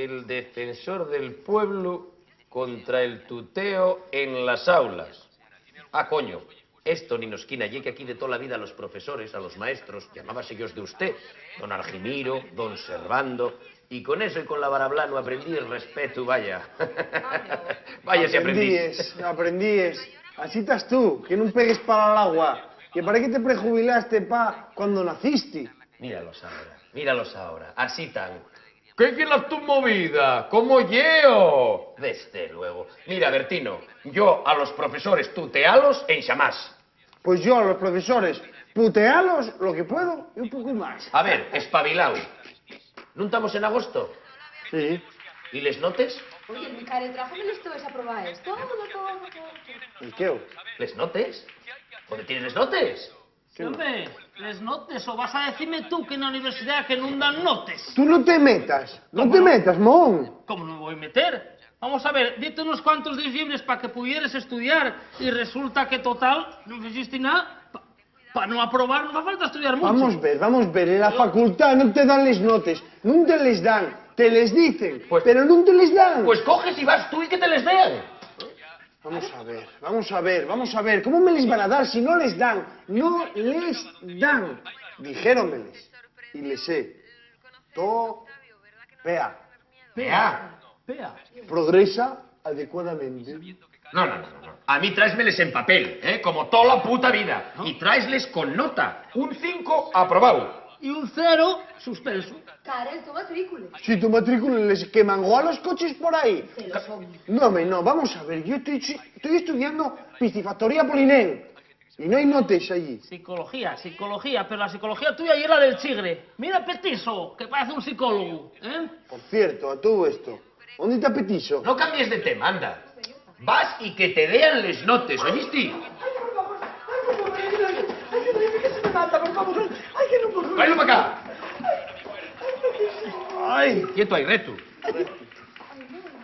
el defensor del pueblo contra el tuteo en las aulas. Ah, coño, esto ni nos quina, que aquí de toda la vida a los profesores, a los maestros, llamábase ellos de usted, don Argimiro, don Servando, y con eso y con la Barablano aprendí el respeto, vaya. Vaya si aprendí. Aprendíes. Así estás tú, que no pegues para el agua. Que para qué te prejubilaste, pa, cuando naciste. Míralos ahora, así tan. ¿Qué quieres tu movida? ¿Cómo yo? Desde luego. Mira, Bertino, yo a los profesores tutealos en chamás. Pues yo a los profesores putealos lo que puedo y un poco más. A ver, espabilao. ¿No estamos en agosto? Sí. ¿Y les notes? Oye, Micael, trájame todos a probar esto. ¿Y qué? ¿Les notes? ¿Dónde tienes les notes? Hombre, les notes, o vas a decirme tú que en la universidad que no dan notes. Tú no te metas, mon. ¿Cómo no me voy a meter? Vamos a ver, dite unos cuantos días libres para que pudieras estudiar y resulta que total no hiciste nada. Para no aprobar no hace falta estudiar mucho. Vamos a ver, en la facultad no te dan les notes, no te les dan, te les dicen, pues, pero no te les dan. Pues coges y vas tú y que te les den. Vamos a ver, ¿cómo me les van a dar si no les dan? No les dan. Dijéronmeles, y les sé. Pea. Progresa adecuadamente. No. A mí tráesmeles en papel, como toda la puta vida. ¿No? Y tráesles con nota. Un 5 aprobado. Y un 0 suspenso. Karel, tu matrícula. Si tu matrícula les que mangó a los coches por ahí. No, vamos a ver, yo estoy estudiando piscifactoría Polinén. Y no hay notes allí. Psicología, pero la psicología tuya y la del chigre. Mira Petiso, que parece un psicólogo, ¿eh? Por cierto, a todo esto, ¿dónde está Petiso? No cambies de tema, anda. Vas y que te vean les notes, ¿oíste? ¡Bailo para acá! ¡Ay! Quieto ahí, reto.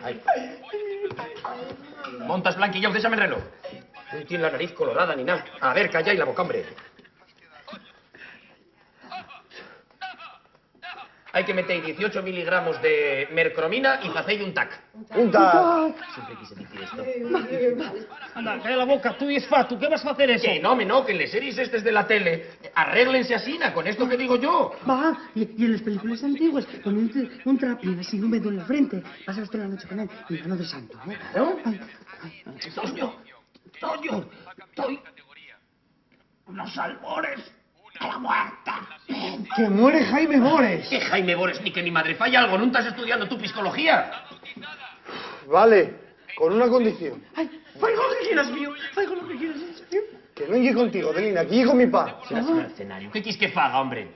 Ay. Montas blanquillo, déjame el reloj. No tiene la nariz colorada ni nada. A ver, calla y la boca, hombre. Hay que meter 18 miligramos de mercromina y hacéis un tac. Un tac. Siempre quise decir esto. Anda, calla la boca, tú y Esfatu, ¿qué vas a hacer eso? Que no, que en las series estes de la tele arréglense asina con esto que digo yo. Va, y en las películas antiguas, con un trapín así, un dedo en la frente, pasas toda la noche con él, y mano de santo, ¿eh? ¿No? Toño, estoy unos albores a la muerta. ¡Que muere Jaime Bores! ¿Qué Jaime Bores? Ni que mi madre falla algo, ¿no estás estudiando tu psicología? Vale, con una condición. Ay, faigo lo que quieras, mío, faigo lo que quieras. Que no llegue contigo, Delina, aquí llego mi pa. Serás mercenario. ¿Qué quieres que faga, hombre?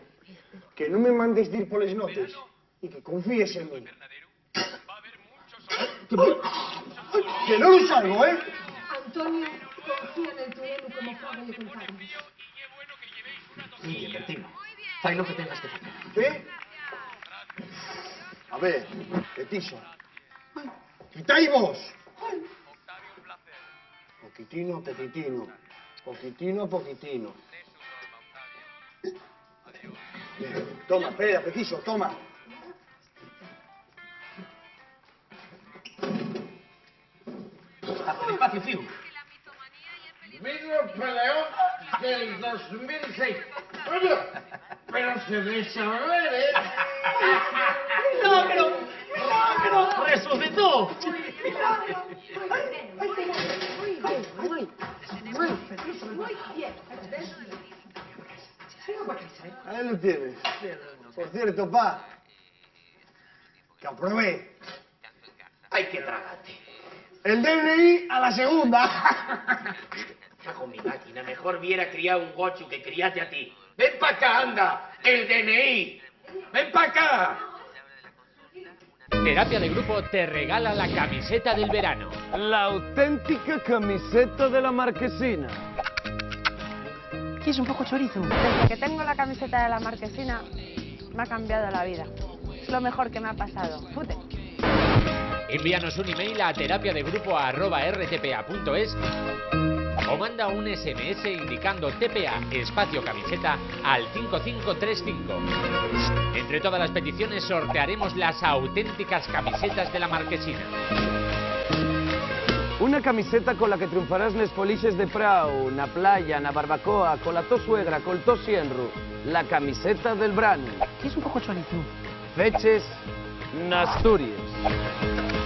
Que no me mandes de ir por les notes y que confíes en mí. Que no lo salgo, ¿eh? Antonio, confía en el tuelo como Pablo le contaron. Muy bien, Bertino. Fai lo que tengas que hacer. ¿Qué? A ver, Petiso. ¡Quitáis vos! Poquitino a poquitino. Poquitino a poquitino. Bien. Toma, espera, Petiso, toma. Despacio, Fiu. Mismo peleón del 2006. Oye, pero se desahoga, ¿eh? ¡Milagro! ¡Resucitó! Ahí lo tienes. Por cierto, pa, que aprobé. Hay que tragarte. El DNI a la segunda. Cago en mi máquina, mejor viera criar un gochu que criate a ti. Ven pa' acá, anda, el DNI. Ven pa' acá. Terapia de Grupo te regala la camiseta del verano. La auténtica camiseta de la marquesina. ¿Quieres un poco chorizo? Desde que tengo la camiseta de la marquesina, me ha cambiado la vida. Es lo mejor que me ha pasado. Fute. Envíanos un email a terapiadegrupo@rtpa.es o manda un SMS indicando TPA espacio camiseta al 5535. Entre todas las peticiones sortearemos las auténticas camisetas de la Marquesina. Una camiseta con la que triunfarás nes polixes de prau, na playa, na barbacoa, con la to suegra, col to sienru. La camiseta del Brano. ¿Quieres un poco de chorizo? Feches, Asturias.